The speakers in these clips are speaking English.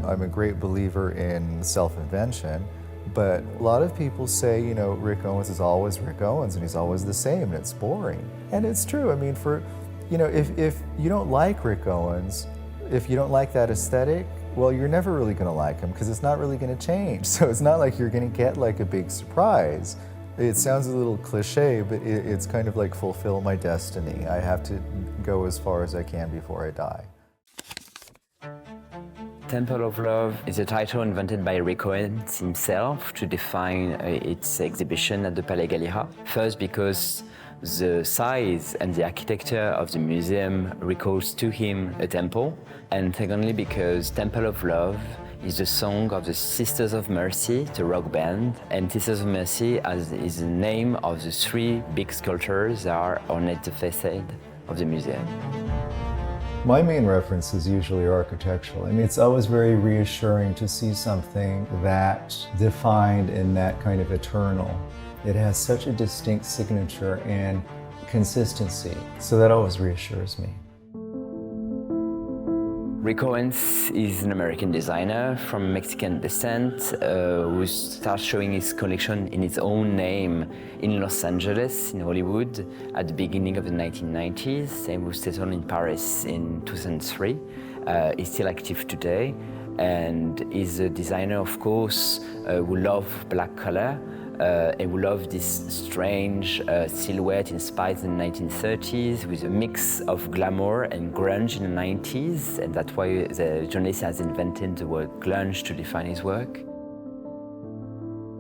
I'm a great believer in self-invention, but a lot of people say, you know, Rick Owens is always Rick Owens and he's always the same and it's boring. And it's true. I mean, if you don't like Rick Owens, if you don't like that aesthetic, well, you're never really going to like him because it's not really going to change. So it's not like you're going to get like a big surprise. It sounds a little cliche, but it's kind of like fulfill my destiny. I have to go as far as I can before I die. Temple of Love is a title invented by Rick Owens himself to define its exhibition at the Palais Galliera. First, because the size and the architecture of the museum recalls to him a temple, and secondly, because Temple of Love is the song of the Sisters of Mercy, the rock band, and Sisters of Mercy is the name of the three big sculptures that are on the facade of the museum. My main reference is usually architectural. I mean, it's always very reassuring to see something that defined in that kind of eternal. It has such a distinct signature and consistency, so that always reassures me. Rick Owens is an American designer from Mexican descent who starts showing his collection in his own name in Los Angeles, in Hollywood, at the beginning of the 1990s, and was settled in Paris in 2003. He's still active today, and is a designer, of course, who loves black color, and we love this strange silhouette inspired in the 1930s with a mix of glamour and grunge in the 90s, and that's why the journalist has invented the word grunge to define his work.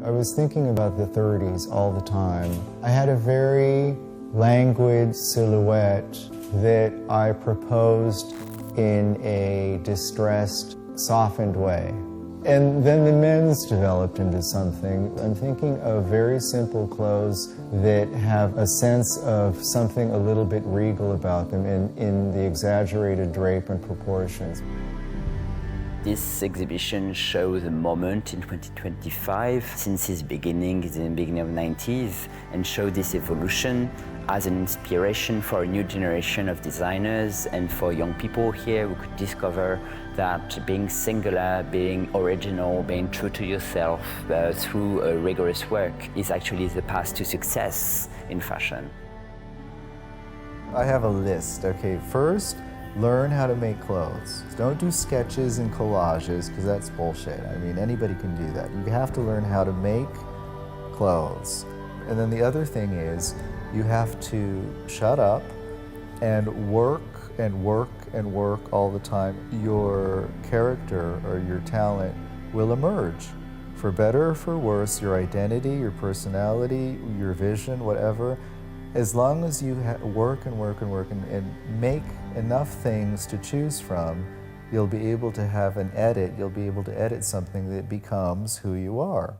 I was thinking about the 30s all the time. I had a very languid silhouette that I proposed in a distressed, softened way. And then the men's developed into something. I'm thinking of very simple clothes that have a sense of something a little bit regal about them in the exaggerated drape and proportions. This exhibition shows a moment in 2025 since its beginning, in the beginning of the 90s, and show this evolution as an inspiration for a new generation of designers and for young people here who could discover that being singular, being original, being true to yourself through rigorous work is actually the path to success in fashion. I have a list. Okay, first, learn how to make clothes. Don't do sketches and collages, because that's bullshit. I mean, anybody can do that. You have to learn how to make clothes. And then the other thing is, you have to shut up and work and work and work all the time. Your character or your talent will emerge. For better or for worse, your identity, your personality, your vision, whatever, as long as you work and work and work and make enough things to choose from, you'll be able to have an edit, you'll be able to edit something that becomes who you are.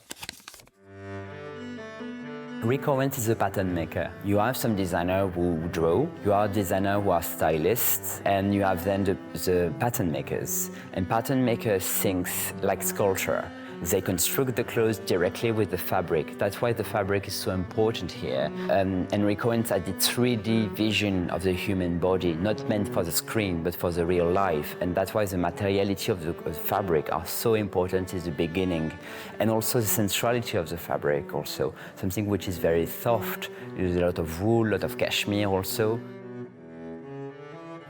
Rick Owens is a pattern maker. You have some designer who draw, you have designer who are stylists, and you have then the pattern makers. And pattern makers think like sculpture. They construct the clothes directly with the fabric. That's why the fabric is so important here. And Rick Owens had the 3D vision of the human body, not meant for the screen, but for the real life. And that's why the materiality of the fabric are so important in the beginning. And also the sensuality of the fabric also, something which is very soft. There's a lot of wool, a lot of cashmere also.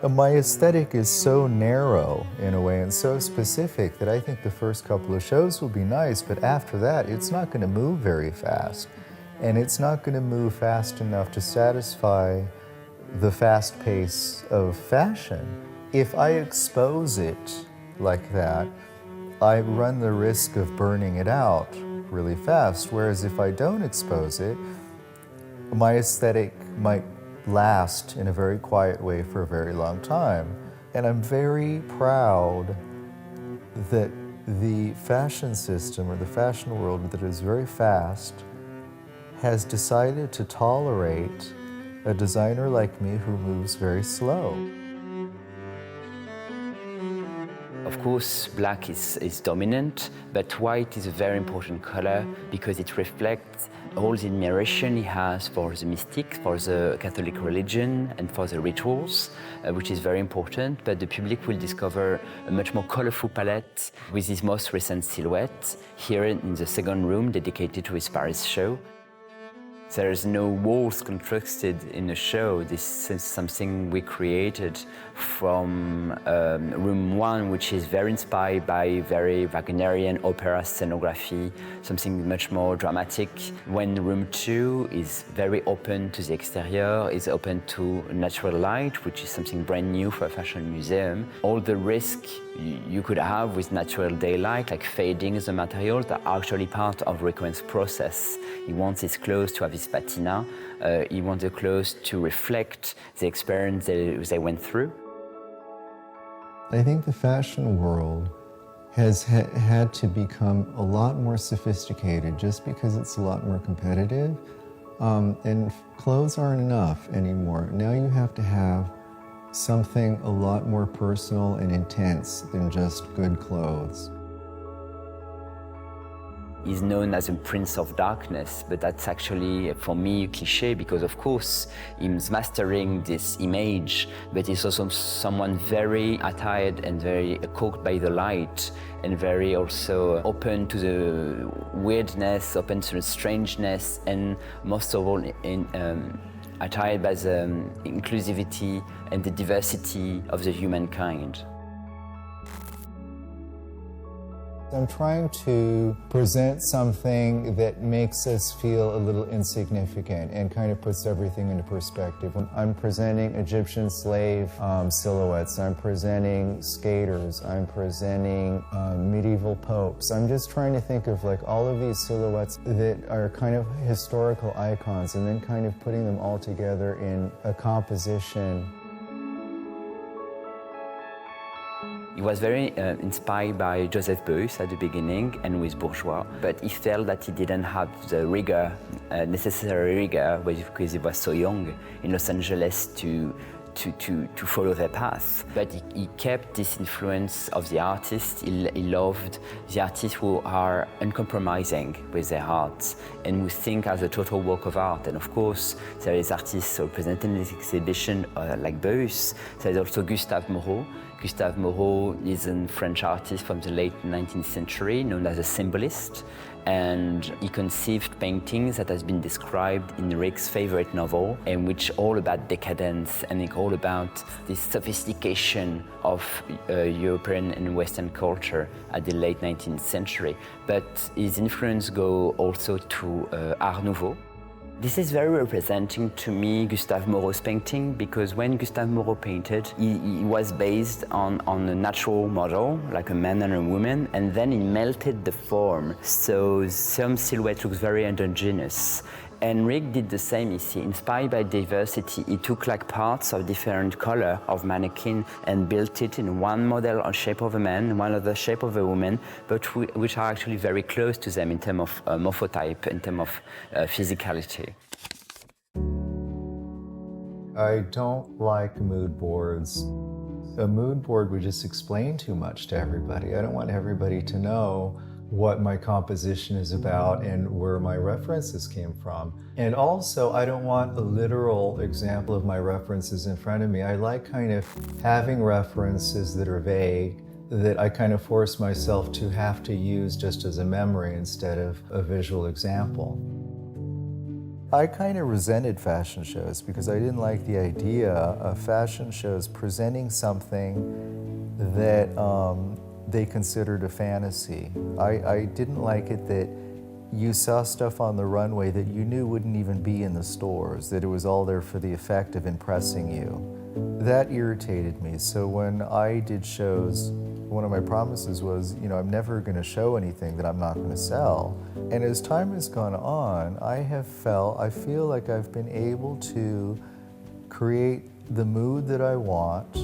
My aesthetic is so narrow in a way and so specific that I think the first couple of shows will be nice, but after that it's not going to move very fast. And it's not going to move fast enough to satisfy the fast pace of fashion. If I expose it like that, I run the risk of burning it out really fast, whereas if I don't expose it, my aesthetic might last in a very quiet way for a very long time. And I'm very proud that the fashion system or the fashion world that is very fast has decided to tolerate a designer like me who moves very slow. Of course, black is dominant, but white is a very important color because it reflects all the admiration he has for the mystic, for the Catholic religion, and for the rituals, which is very important. But the public will discover a much more colorful palette with his most recent silhouette here in the second room dedicated to his Paris show. There's no walls constructed in the show. This is something we created from room 1, which is very inspired by very Wagnerian opera scenography, something much more dramatic. When room 2 is very open to the exterior, is open to natural light, which is something brand new for a fashion museum. All the risk you could have with natural daylight, like fading the materials, are actually part of Rick Owens' process. He wants his clothes to have his patina. He wants the clothes to reflect the experience they went through. I think the fashion world has had to become a lot more sophisticated just because it's a lot more competitive. And clothes aren't enough anymore. Now you have to have something a lot more personal and intense than just good clothes. He's known as a prince of darkness, but that's actually, for me, a cliche because, of course, he's mastering this image, but he's also someone very attired and very caught by the light and very also open to the weirdness, open to the strangeness, and most of all, attired by the inclusivity and the diversity of the humankind. I'm trying to present something that makes us feel a little insignificant and kind of puts everything into perspective. When I'm presenting Egyptian slave silhouettes, I'm presenting skaters, I'm presenting medieval popes. I'm just trying to think of like all of these silhouettes that are kind of historical icons and then kind of putting them all together in a composition. He was very inspired by Joseph Bowie at the beginning and with Bourgeois, but he felt that he didn't have the rigor, necessary rigor, because he was so young in Los Angeles to follow their path. But he kept this influence of the artists. He loved the artists who are uncompromising with their art and who think as a total work of art. And of course, there is artists represented in this exhibition like Bowie. There is also Gustave Moreau. Gustave Moreau is a French artist from the late 19th century, known as a symbolist. And he conceived paintings that has been described in Rick's favorite novel, and which all about decadence and all about this sophistication of European and Western culture at the late 19th century. But his influence go also to Art Nouveau. This is very representing to me Gustave Moreau's painting, because when Gustave Moreau painted, he was based on a natural model, like a man and a woman, and then he melted the form. So some silhouette looks very androgynous. And Rick did the same. He inspired by diversity. He took like parts of different color of mannequin and built it in one model on shape of a man, one other shape of a woman, but which are actually very close to them in terms of morphotype, in terms of physicality. I don't like mood boards. A mood board would just explain too much to everybody. I don't want everybody to know what my composition is about and where my references came from. And also, I don't want a literal example of my references in front of me. I like kind of having references that are vague, that I kind of force myself to have to use just as a memory instead of a visual example. I kind of resented fashion shows because I didn't like the idea of fashion shows presenting something that they considered a fantasy. I didn't like it that you saw stuff on the runway that you knew wouldn't even be in the stores, that it was all there for the effect of impressing you. That irritated me. So when I did shows, one of my promises was, I'm never going to show anything that I'm not going to sell. And as time has gone on, I feel like I've been able to create the mood that I want.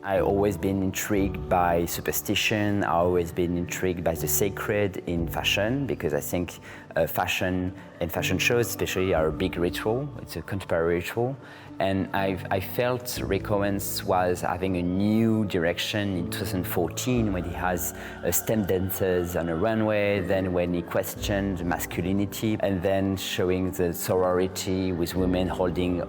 I've always been intrigued by superstition. I've always been intrigued by the sacred in fashion, because I think fashion and fashion shows, especially, are a big ritual. It's a contemporary ritual. And I felt Rick Owens was having a new direction in 2014 when he has stem dancers on a runway, then when he questioned masculinity, and then showing the sorority with women holding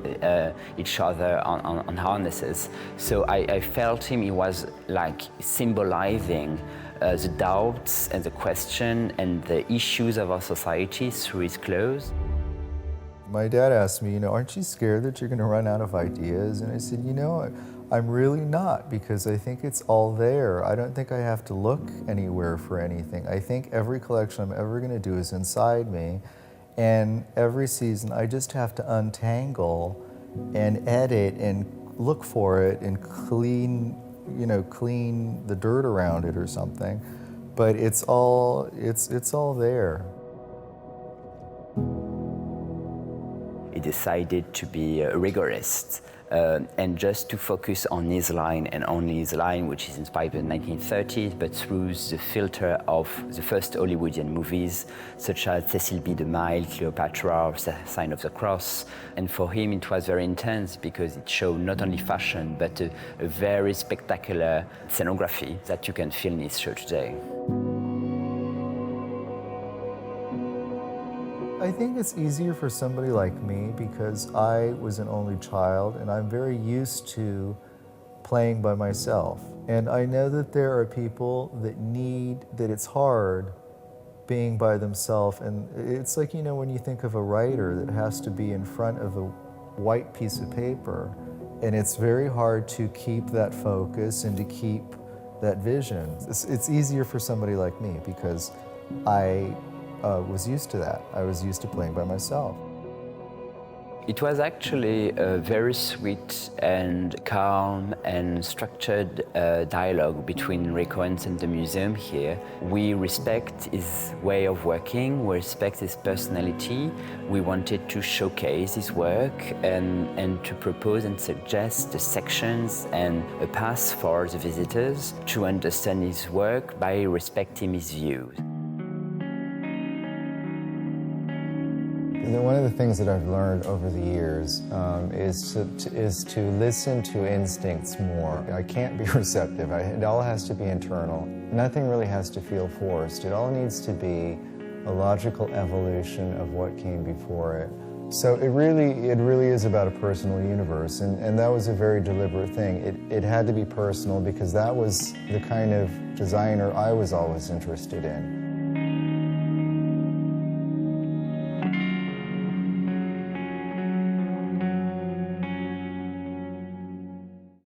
each other on harnesses. So I felt he was like symbolizing the doubts and the question and the issues of our society through his clothes. My dad asked me, aren't you scared that you're going to run out of ideas? And I said, I'm really not, because I think it's all there. I don't think I have to look anywhere for anything. I think every collection I'm ever going to do is inside me. And every season I just have to untangle and edit and look for it and clean the dirt around it or something. But it's all there. He decided to be a rigorist and just to focus on his line and only his line, which is inspired by the 1930s, but through the filter of the first Hollywoodian movies, such as Cécile B. DeMille, Cleopatra, or Sign of the Cross. And for him, it was very intense because it showed not only fashion, but a very spectacular scenography that you can feel in his show today. I think it's easier for somebody like me because I was an only child and I'm very used to playing by myself. And I know that there are people that it's hard being by themselves. And it's like, when you think of a writer that has to be in front of a white piece of paper, and it's very hard to keep that focus and to keep that vision. It's easier for somebody like me because I was used to that. I was used to playing by myself. It was actually a very sweet and calm and structured dialogue between Rick Owens and the museum here. We respect his way of working, we respect his personality. We wanted to showcase his work and to propose and suggest the sections and a path for the visitors to understand his work by respecting his views. One of the things that I've learned over the years is to listen to instincts more. I can't be receptive. It all has to be internal. Nothing really has to feel forced. It all needs to be a logical evolution of what came before it. So it really is about a personal universe, and that was a very deliberate thing. It had to be personal because that was the kind of designer I was always interested in.